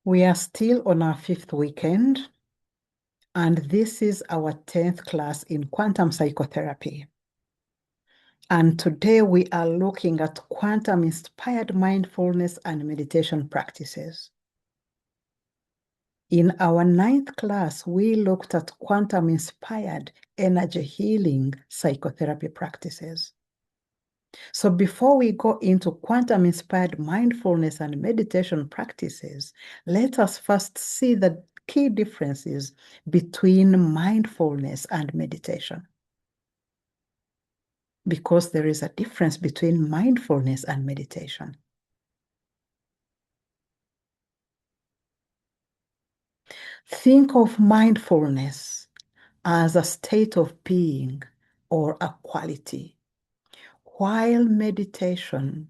We are still on our 5th weekend, and this is our 10th class in quantum psychotherapy. And today we are looking at quantum-inspired mindfulness and meditation practices. In our 9th class, we looked at quantum-inspired energy healing psychotherapy practices. So before we go into quantum-inspired mindfulness and meditation practices, let us first see the key differences between mindfulness and meditation. Because there is a difference between mindfulness and meditation. Think of mindfulness as a state of being or a quality, while meditation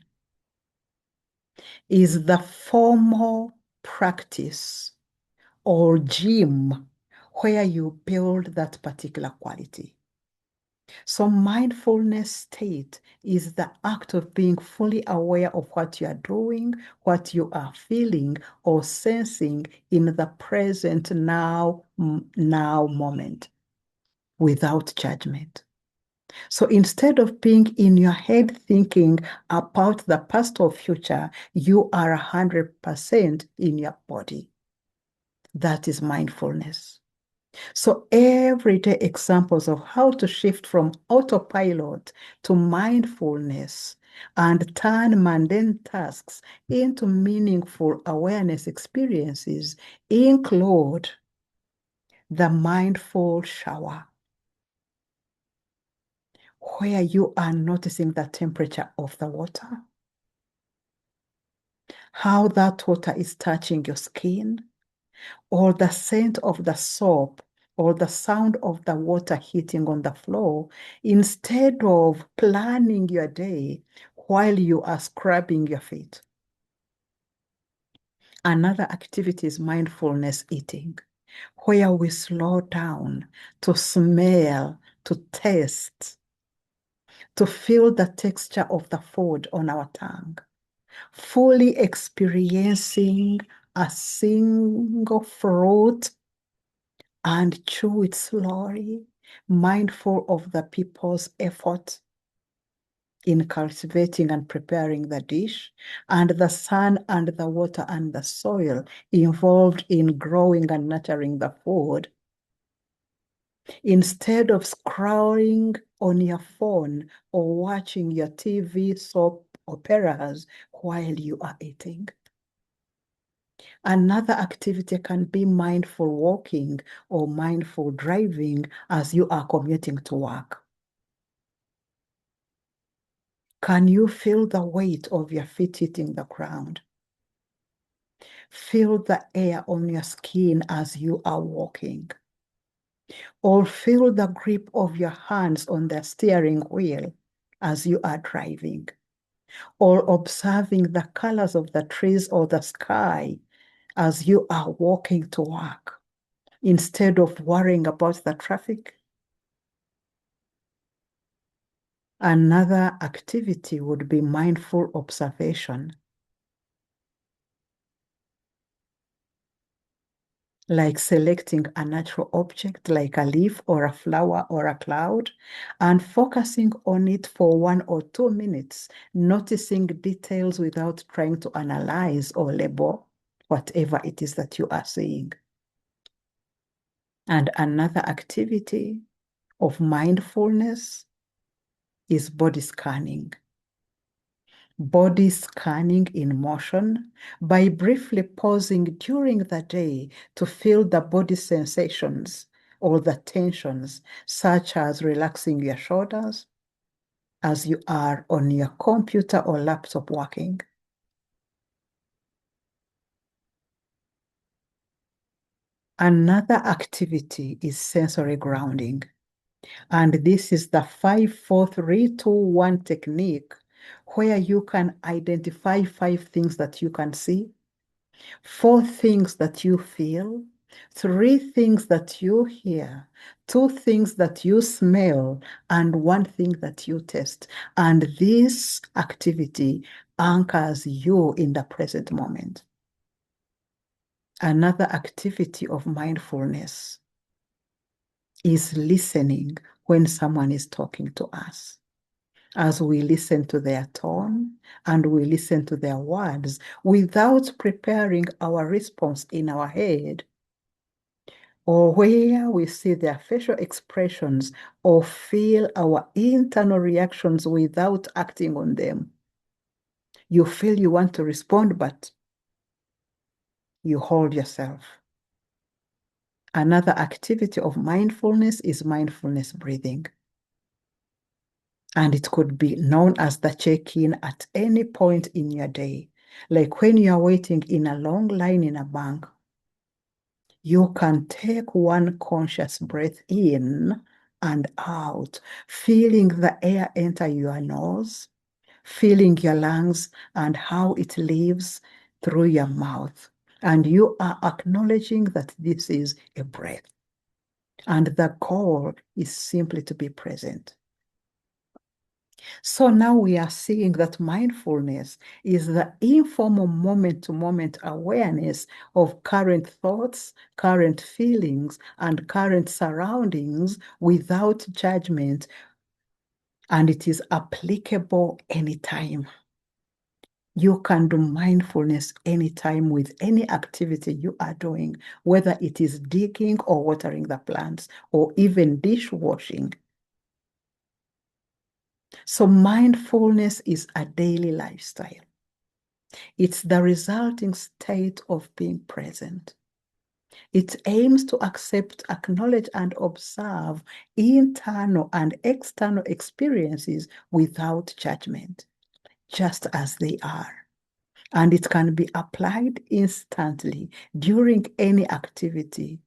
is the formal practice or gym where you build that particular quality. So mindfulness state is the act of being fully aware of what you are doing, what you are feeling or sensing in the present now moment without judgment. So instead of being in your head thinking about the past or future, you are 100% in your body. That is mindfulness. So everyday examples of how to shift from autopilot to mindfulness and turn mundane tasks into meaningful awareness experiences include the mindful shower, where you are noticing the temperature of the water, how that water is touching your skin, or the scent of the soap, or the sound of the water hitting on the floor, instead of planning your day while you are scrubbing your feet. Another activity is mindfulness eating, where we slow down to smell, to taste, to feel the texture of the food on our tongue, fully experiencing a single fruit and chew it slowly, mindful of the people's effort in cultivating and preparing the dish, and the sun and the water and the soil involved in growing and nurturing the food, instead of scrolling on your phone or watching your TV soap operas while you are eating. Another activity can be mindful walking or mindful driving as you are commuting to work. Can you feel the weight of your feet hitting the ground? Feel the air on your skin as you are walking. Or feel the grip of your hands on the steering wheel as you are driving. Or observing the colors of the trees or the sky as you are walking to work, instead of worrying about the traffic. Another activity would be mindful observation, like selecting a natural object like a leaf or a flower or a cloud and focusing on it for 1 or 2 minutes, noticing details without trying to analyze or label whatever it is that you are seeing. And another activity of mindfulness is body scanning. Body scanning in motion by briefly pausing during the day to feel the body sensations or the tensions, such as relaxing your shoulders as you are on your computer or laptop working. Another activity is sensory grounding. And this is the 5-4-3-2-1 technique, where you can identify 5 things that you can see, 4 things that you feel, 3 things that you hear, 2 things that you smell, and 1 thing that you taste. And this activity anchors you in the present moment. Another activity of mindfulness is listening when someone is talking to us. As we listen to their tone and we listen to their words without preparing our response in our head, or where we see their facial expressions or feel our internal reactions without acting on them. You feel you want to respond, but you hold yourself. Another activity of mindfulness is mindfulness breathing. And it could be known as the check-in at any point in your day. Like when you are waiting in a long line in a bank, you can take one conscious breath in and out, feeling the air enter your nose, feeling your lungs and how it leaves through your mouth. And you are acknowledging that this is a breath. And the goal is simply to be present. So now we are seeing that mindfulness is the informal moment-to-moment awareness of current thoughts, current feelings, and current surroundings without judgment, and it is applicable anytime. You can do mindfulness anytime with any activity you are doing, whether it is digging or watering the plants or even dishwashing. So mindfulness is a daily lifestyle. It's the resulting state of being present. It aims to accept, acknowledge, and observe internal and external experiences without judgment, just as they are. And it can be applied instantly during any activity,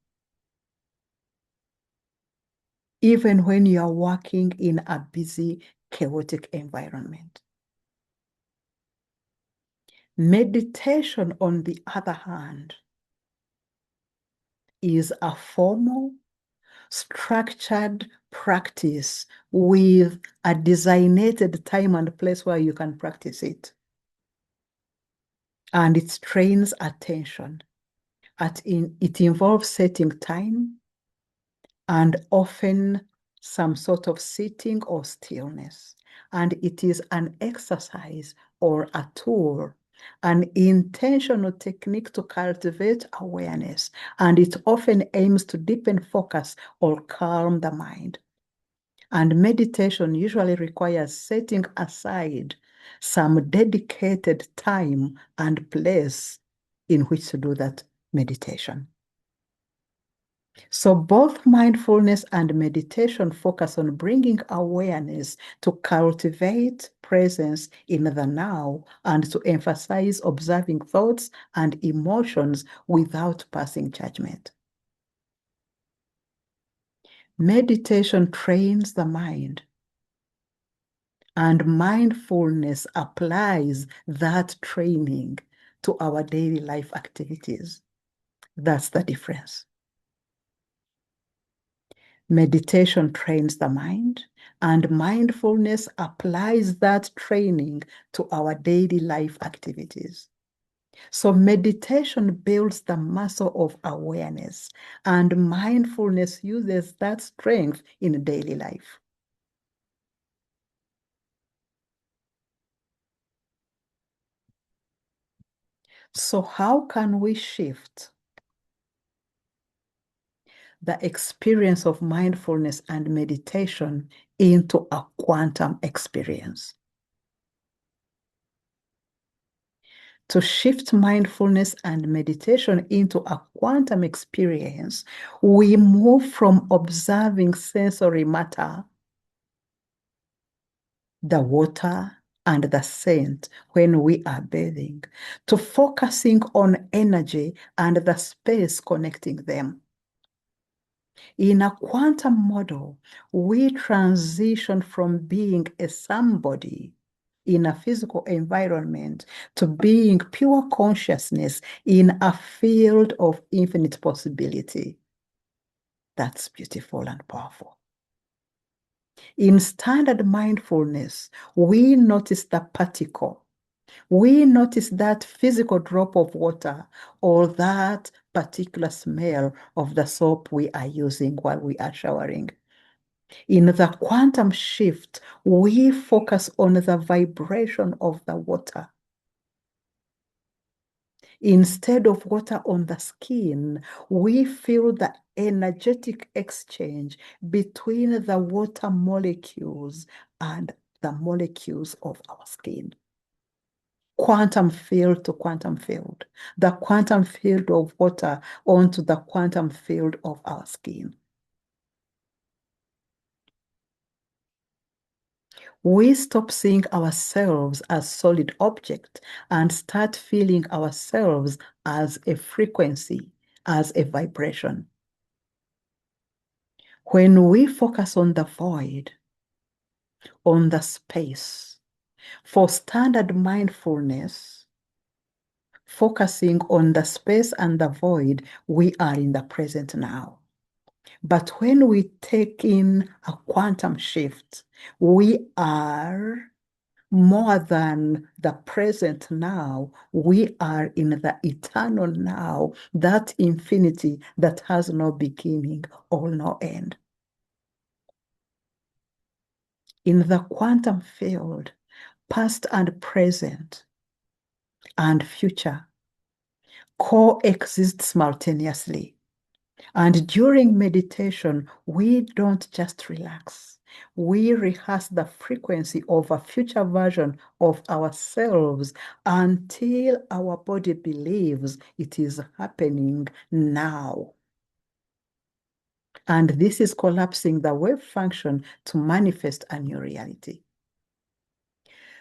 even when you are working in a busy, chaotic environment. Meditation, on the other hand, is a formal, structured practice with a designated time and place where you can practice it. And it trains attention. It involves setting time and often some sort of sitting or stillness. And it is an exercise or a tool, an intentional technique to cultivate awareness, and it often aims to deepen focus or calm the mind. And meditation usually requires setting aside some dedicated time and place in which to do that meditation. So both mindfulness and meditation focus on bringing awareness to cultivate presence in the now and to emphasize observing thoughts and emotions without passing judgment. Meditation trains the mind, and mindfulness applies that training to our daily life activities. That's the difference. Meditation trains the mind, and mindfulness applies that training to our daily life activities. So meditation builds the muscle of awareness, and mindfulness uses that strength in daily life. So how can we shift the experience of mindfulness and meditation into a quantum experience? To shift mindfulness and meditation into a quantum experience, we move from observing sensory matter, the water and the scent when we are bathing, to focusing on energy and the space connecting them. In a quantum model, we transition from being a somebody in a physical environment to being pure consciousness in a field of infinite possibility. That's beautiful and powerful. In standard mindfulness, we notice the particle. We notice that physical drop of water or that particular smell of the soap we are using while we are showering. In the quantum shift, we focus on the vibration of the water. Instead of water on the skin, we feel the energetic exchange between the water molecules and the molecules of our skin. Quantum field to quantum field, the quantum field of water onto the quantum field of our skin. We stop seeing ourselves as solid object and start feeling ourselves as a frequency, as a vibration. When we focus on the void, on the space, for standard mindfulness, focusing on the space and the void, we are in the present now. But when we take in a quantum shift, we are more than the present now. We are in the eternal now, that infinity that has no beginning or no end. In the quantum field, past and present and future coexist simultaneously. And during meditation, we don't just relax. We rehearse the frequency of a future version of ourselves until our body believes it is happening now. And this is collapsing the wave function to manifest a new reality.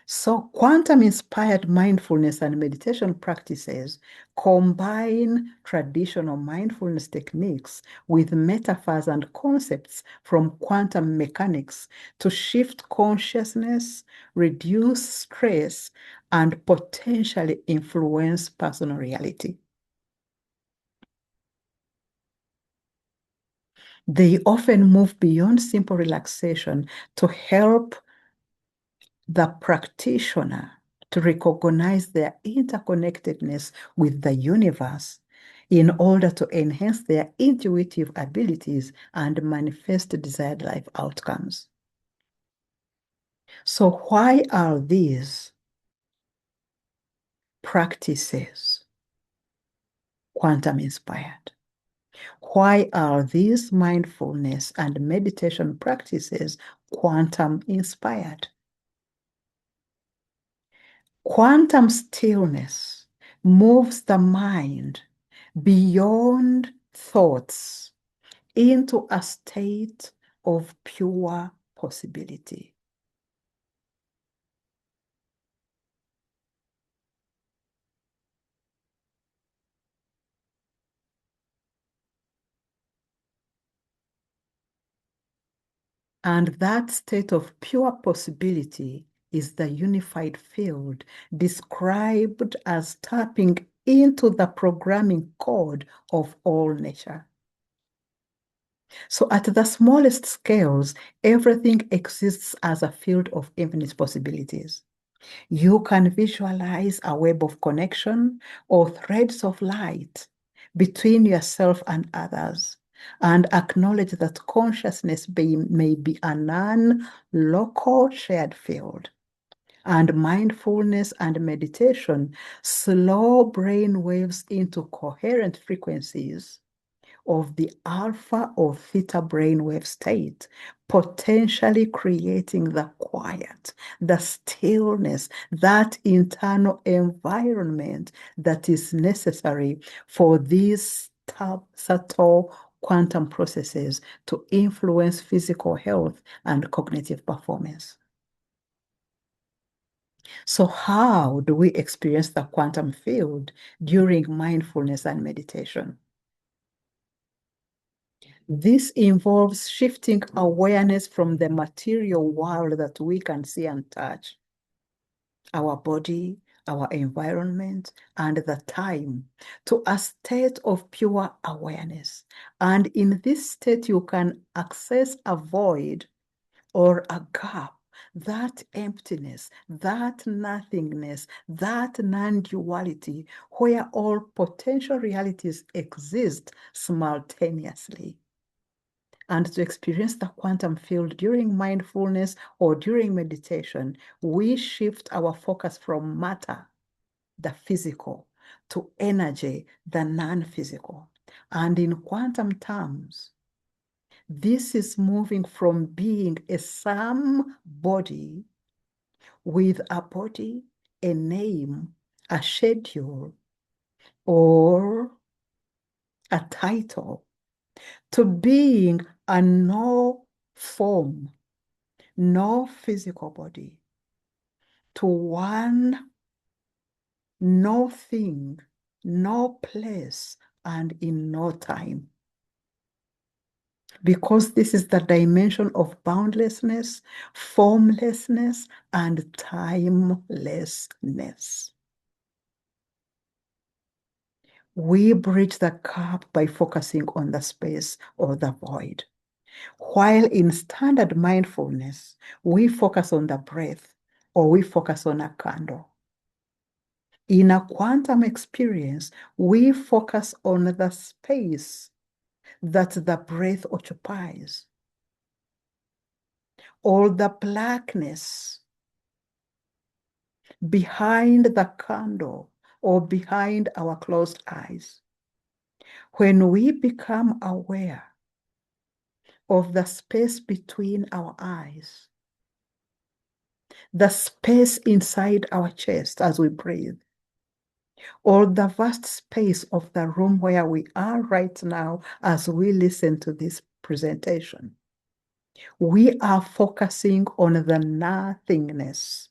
So quantum-inspired mindfulness and meditation practices combine traditional mindfulness techniques with metaphors and concepts from quantum mechanics to shift consciousness, reduce stress, and potentially influence personal reality. They often move beyond simple relaxation to help the practitioner to recognize their interconnectedness with the universe in order to enhance their intuitive abilities and manifest desired life outcomes. So why are these practices quantum inspired? Why are these mindfulness and meditation practices quantum inspired? Quantum stillness moves the mind beyond thoughts into a state of pure possibility. And that state of pure possibility is the unified field described as tapping into the programming code of all nature. So at the smallest scales, everything exists as a field of infinite possibilities. You can visualize a web of connection or threads of light between yourself and others, and acknowledge that consciousness may be a non-local shared field. And mindfulness and meditation slow brain waves into coherent frequencies of the alpha or theta brainwave state, potentially creating the quiet, the stillness, that internal environment that is necessary for these subtle quantum processes to influence physical health and cognitive performance. So how do we experience the quantum field during mindfulness and meditation? This involves shifting awareness from the material world that we can see and touch, our body, our environment, and the time, to a state of pure awareness. And in this state, you can access a void or a gap that emptiness, that nothingness, that non-duality, where all potential realities exist simultaneously. And to experience the quantum field during mindfulness or during meditation, we shift our focus from matter, the physical, to energy, the non-physical. And in quantum terms, this is moving from being a sum body with a body, a name, a schedule, or a title, to being a no form, no physical body, to one no thing, no place, and in no time. Because this is the dimension of boundlessness, formlessness, and timelessness. We bridge the gap by focusing on the space or the void. While in standard mindfulness, we focus on the breath or we focus on a candle. In a quantum experience, we focus on the space that the breath occupies, or the blackness behind the candle or behind our closed eyes. When we become aware of the space between our eyes, the space inside our chest as we breathe, or the vast space of the room where we are right now as we listen to this presentation, we are focusing on the nothingness,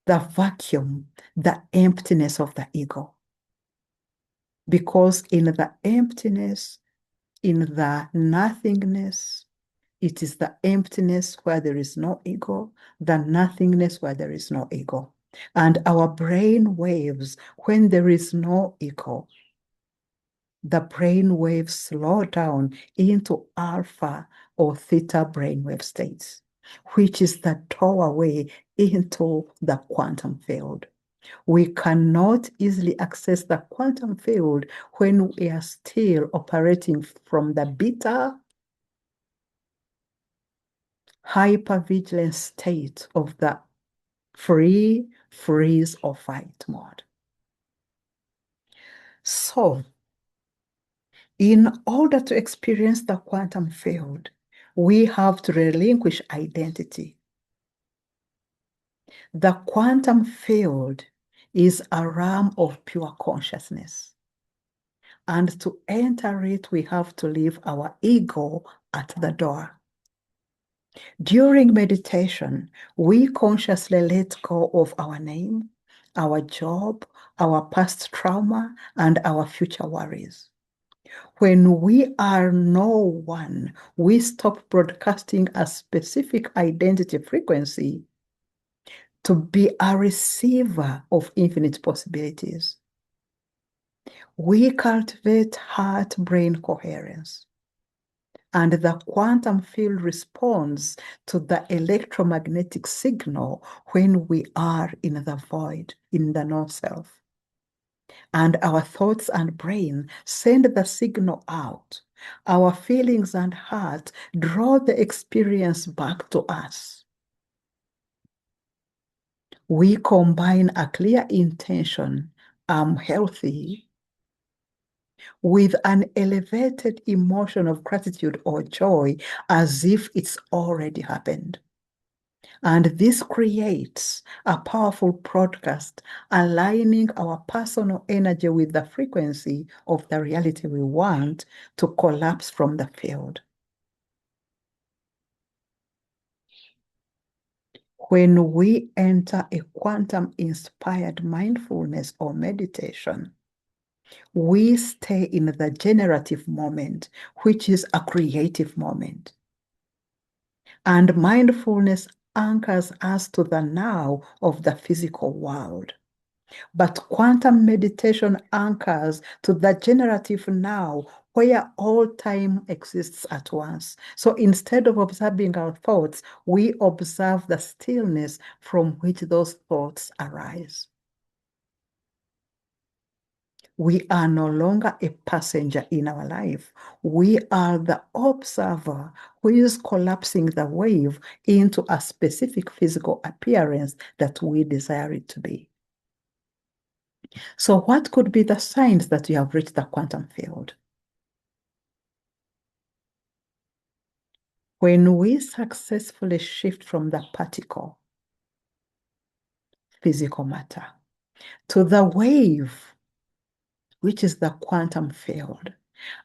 the vacuum, the emptiness of the ego. Because in the emptiness, in the nothingness, it is the emptiness where there is no ego, the nothingness where there is no ego. And our brain waves, when there is no ego, the brain waves slow down into alpha or theta brainwave states, which is the doorway into the quantum field. We cannot easily access the quantum field when we are still operating from the beta hypervigilance state of the free, freeze, or fight mode. So, in order to experience the quantum field, we have to relinquish identity. The quantum field is a realm of pure consciousness. And to enter it, we have to leave our ego at the door. During meditation, we consciously let go of our name, our job, our past trauma, and our future worries. When we are no one, we stop broadcasting a specific identity frequency to be a receiver of infinite possibilities. We cultivate heart-brain coherence. And the quantum field responds to the electromagnetic signal when we are in the void, in the non-self. And our thoughts and brain send the signal out. Our feelings and heart draw the experience back to us. We combine a clear intention, I'm healthy, with an elevated emotion of gratitude or joy as if it's already happened. And this creates a powerful broadcast, aligning our personal energy with the frequency of the reality we want to collapse from the field. When we enter a quantum-inspired mindfulness or meditation, we stay in the generative moment, which is a creative moment. And mindfulness anchors us to the now of the physical world. But quantum meditation anchors to the generative now, where all time exists at once. So instead of observing our thoughts, we observe the stillness from which those thoughts arise. We are no longer a passenger in our life. We are the observer who is collapsing the wave into a specific physical appearance that we desire it to be. So what could be the signs that you have reached the quantum field? When we successfully shift from the particle, physical matter, to the wave, which is the quantum field,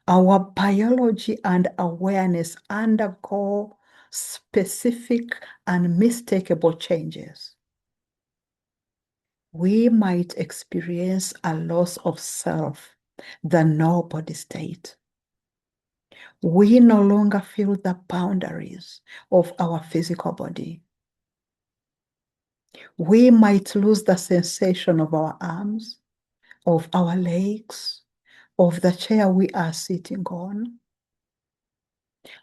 our biology and awareness undergo specific and unmistakable changes. We might experience a loss of self, the no-body state. We no longer feel the boundaries of our physical body. We might lose the sensation of our arms, of our legs, of the chair we are sitting on.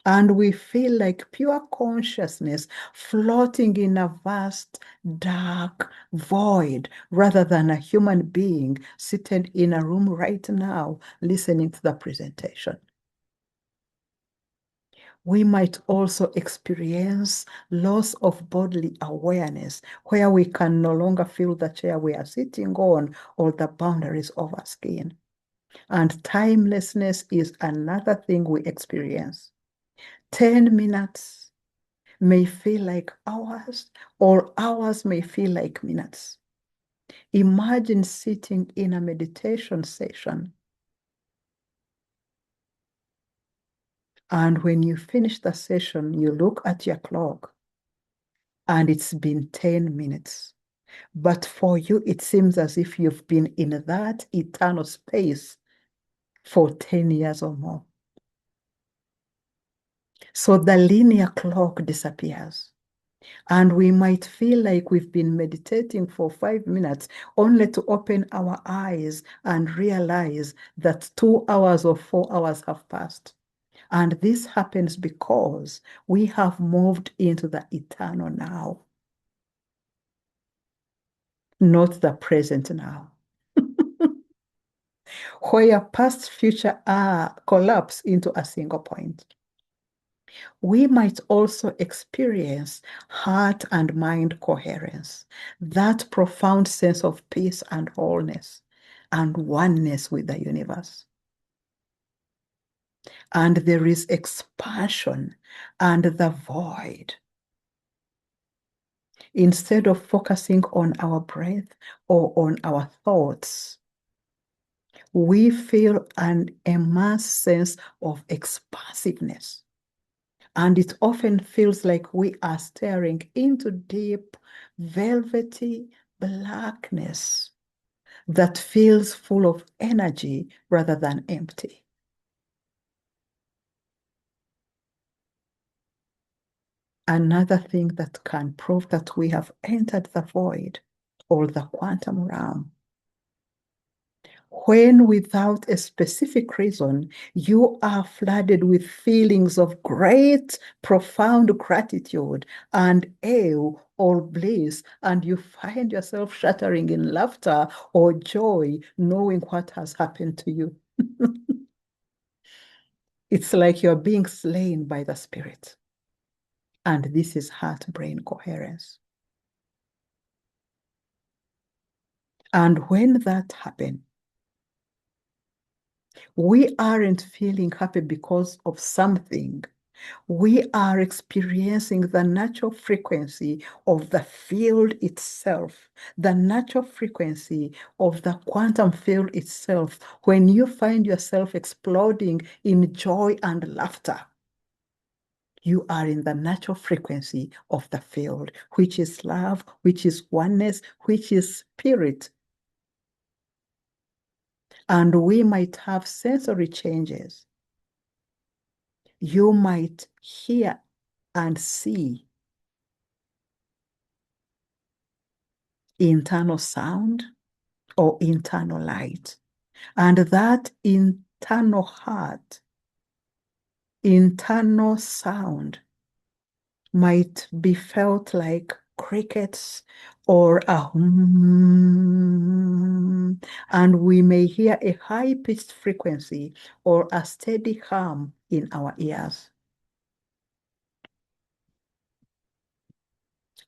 And we feel like pure consciousness floating in a vast, dark void rather than a human being seated in a room right now listening to the presentation. We might also experience loss of bodily awareness, where we can no longer feel the chair we are sitting on or the boundaries of our skin. And timelessness is another thing we experience. 10 minutes may feel like hours, or hours may feel like minutes. Imagine sitting in a meditation session, and when you finish the session, you look at your clock, and it's been 10 minutes. But for you, it seems as if you've been in that eternal space for 10 years or more. So the linear clock disappears. And we might feel like we've been meditating for 5 minutes only to open our eyes and realize that 2 hours or 4 hours have passed. And this happens because we have moved into the eternal now, not the present now, where past, future collapse into a single point. We might also experience heart and mind coherence, that profound sense of peace and wholeness and oneness with the universe. And there is expansion and the void. Instead of focusing on our breath or on our thoughts, we feel an immense sense of expansiveness. And it often feels like we are staring into deep, velvety blackness that feels full of energy rather than empty. Another thing that can prove that we have entered the void or the quantum realm, when without a specific reason, you are flooded with feelings of great, profound gratitude and awe or bliss, and you find yourself shattering in laughter or joy, knowing what has happened to you. It's like you're being slain by the Spirit. And this is heart-brain coherence. And when that happens, we aren't feeling happy because of something. We are experiencing the natural frequency of the field itself, the natural frequency of the quantum field itself. When you find yourself exploding in joy and laughter, you are in the natural frequency of the field, which is love, which is oneness, which is spirit. And we might have sensory changes. You might hear and see internal sound. or internal light. And that internal heart, internal sound might be felt like crickets or a hum, and we may hear a high-pitched frequency or a steady hum in our ears.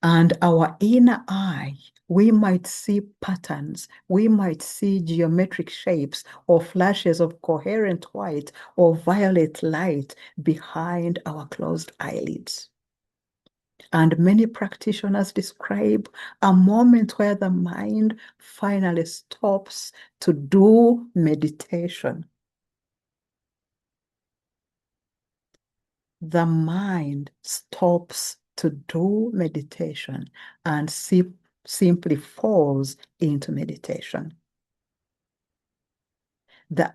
And our inner eye, we might see patterns, we might see geometric shapes or flashes of coherent white or violet light behind our closed eyelids. And many practitioners describe a moment where the mind finally stops to do meditation. The mind stops to do meditation and simply falls into meditation. The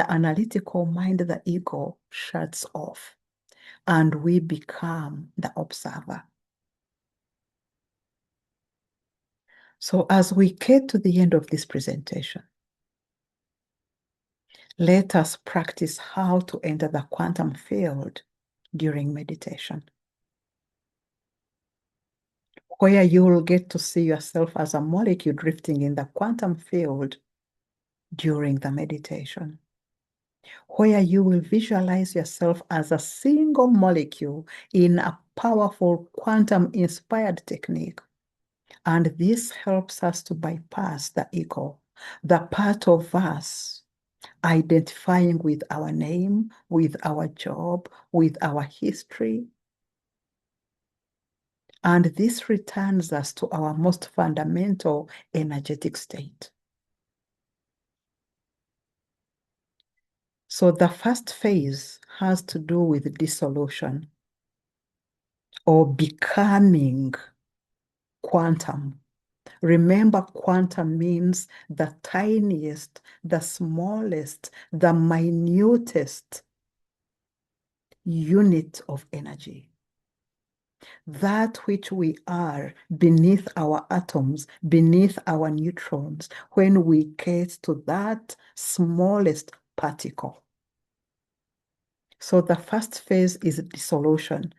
analytical mind, the ego, shuts off, and we become the observer. So as we get to the end of this presentation, let us practice how to enter the quantum field during meditation, where you will get to see yourself as a molecule drifting in the quantum field during the meditation, where you will visualize yourself as a single molecule in a powerful quantum-inspired technique. And this helps us to bypass the ego, the part of us identifying with our name, with our job, with our history. And this returns us to our most fundamental energetic state. So the first phase has to do with dissolution or becoming quantum. Remember, quantum means the tiniest, the smallest, the minutest unit of energy. That which we are beneath our atoms, beneath our neutrons, when we get to that smallest particle. So the first phase is dissolution,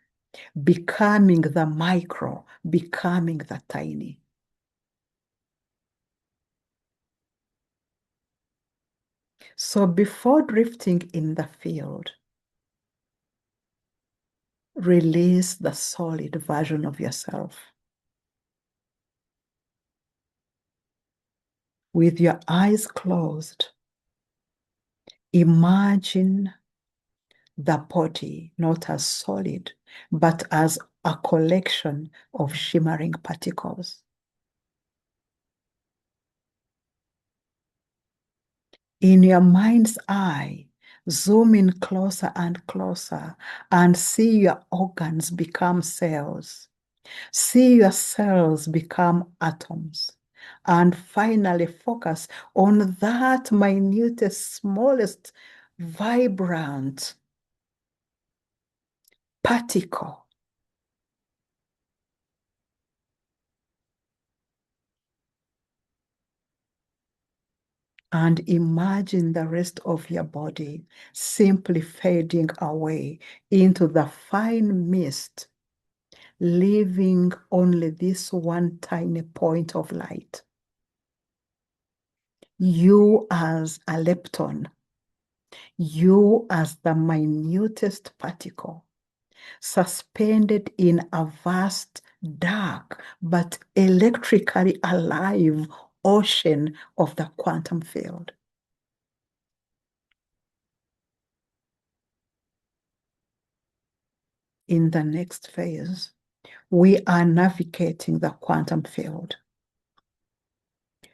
becoming the micro, becoming the tiny. So before drifting in the field, release the solid version of yourself. With your eyes closed, imagine the body not as solid, but as a collection of shimmering particles. In your mind's eye, zoom in closer and closer and see your organs become cells. See your cells become atoms. And finally focus on that minutest, smallest, vibrant particle. And imagine the rest of your body simply fading away into the fine mist, leaving only this one tiny point of light. You as a lepton, you as the minutest particle, suspended in a vast, dark, but electrically alive ocean of the quantum field. In the next phase, we are navigating the quantum field.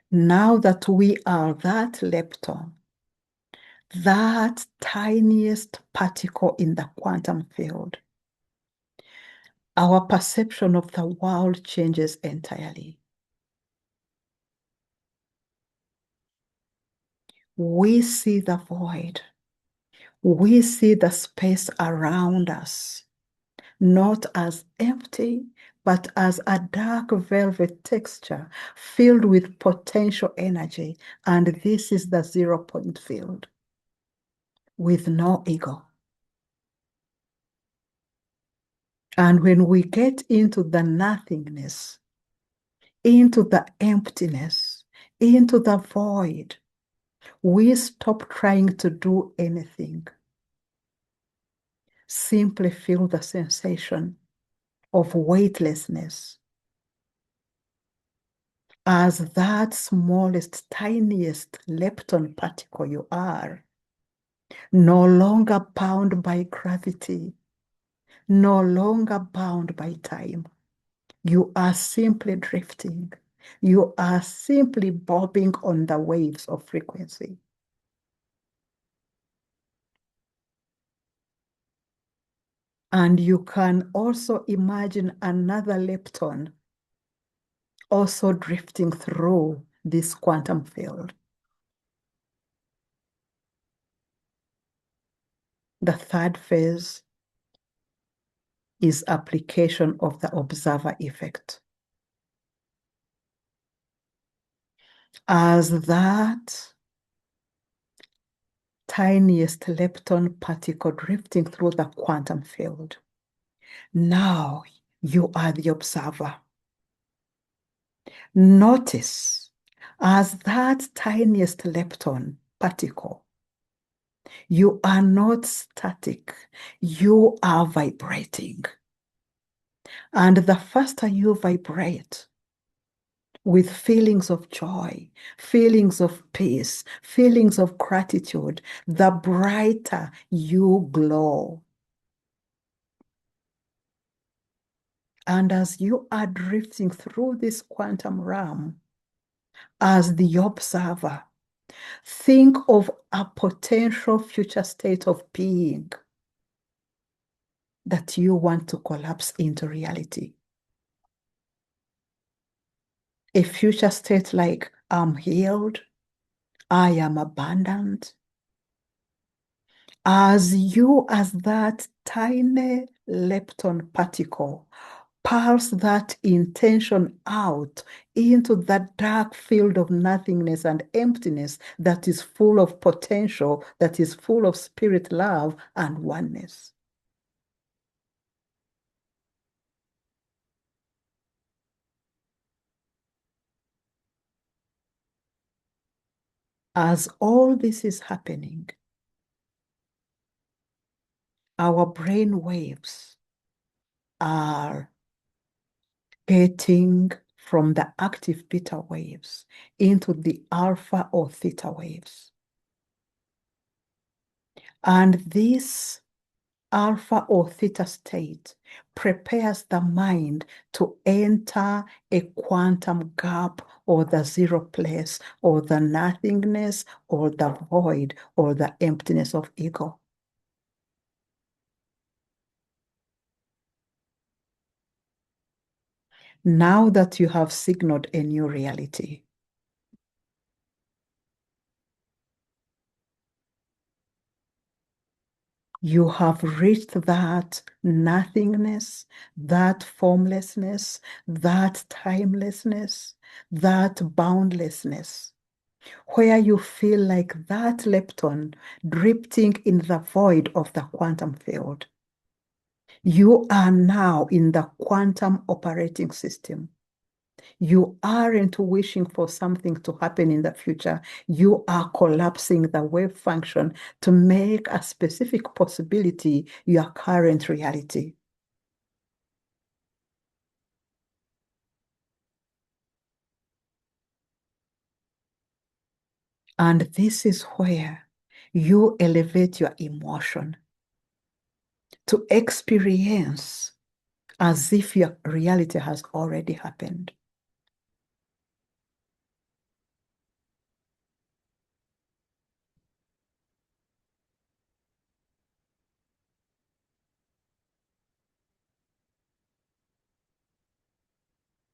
Now that we are that lepton, that tiniest particle in the quantum field, our perception of the world changes entirely. We see the void. We see the space around us, not as empty, but as a dark velvet texture filled with potential energy. And this is the 0 point field with no ego. And when we get into the nothingness, into the emptiness, into the void, we stop trying to do anything. Simply feel the sensation of weightlessness as that smallest, tiniest lepton particle you are, no longer bound by gravity, no longer bound by time. You are simply drifting. You are simply bobbing on the waves of frequency. And you can also imagine another lepton also drifting through this quantum field. The third phase is application of the observer effect. As that tiniest lepton particle drifting through the quantum field, now you are the observer. Notice as that tiniest lepton particle, you are not static, you are vibrating. And the faster you vibrate with feelings of joy, feelings of peace, feelings of gratitude, the brighter you glow. And as you are drifting through this quantum realm, as the observer, think of a potential future state of being that you want to collapse into reality. A future state like I'm healed, I am abundant. As that tiny lepton particle, pulse that intention out into that dark field of nothingness and emptiness that is full of potential, that is full of spirit love and oneness. As all this is happening, our brain waves are getting from the active beta waves into the alpha or theta waves. And this alpha or theta state prepares the mind to enter a quantum gap or the zero place or the nothingness or the void or the emptiness of ego. Now that you have signaled a new reality, you have reached that nothingness, that formlessness, that timelessness, that boundlessness, where you feel like that lepton drifting in the void of the quantum field. You are now in the quantum operating system. You aren't wishing for something to happen in the future. You are collapsing the wave function to make a specific possibility your current reality. And this is where you elevate your emotion to experience as if your reality has already happened.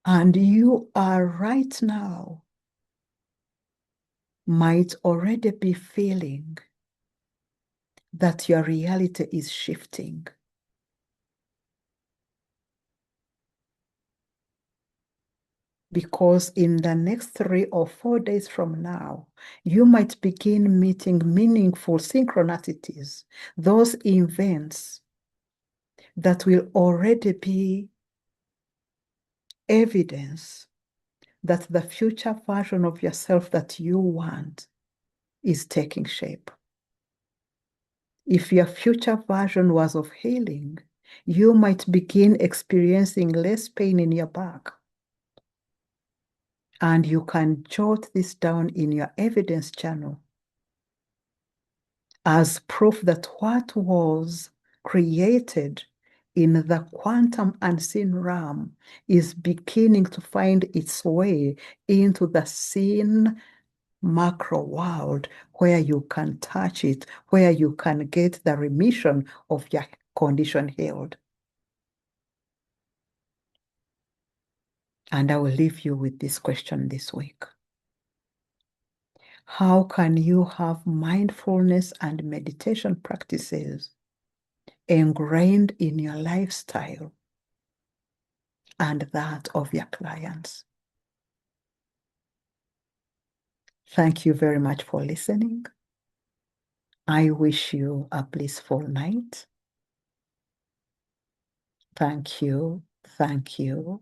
And you are right now, might already be feeling that your reality is shifting. Because in the next 3 or 4 days from now, you might begin meeting meaningful synchronicities, those events that will already be evidence that the future version of yourself that you want is taking shape. If your future version was of healing, you might begin experiencing less pain in your back. And you can jot this down in your evidence journal as proof that what was created in the quantum unseen realm is beginning to find its way into the seen macro world where you can touch it, where you can get the remission of your condition healed. And I will leave you with this question this week. How can you have mindfulness and meditation practices ingrained in your lifestyle and that of your clients? Thank you very much for listening. I wish you a blissful night. Thank you. Thank you.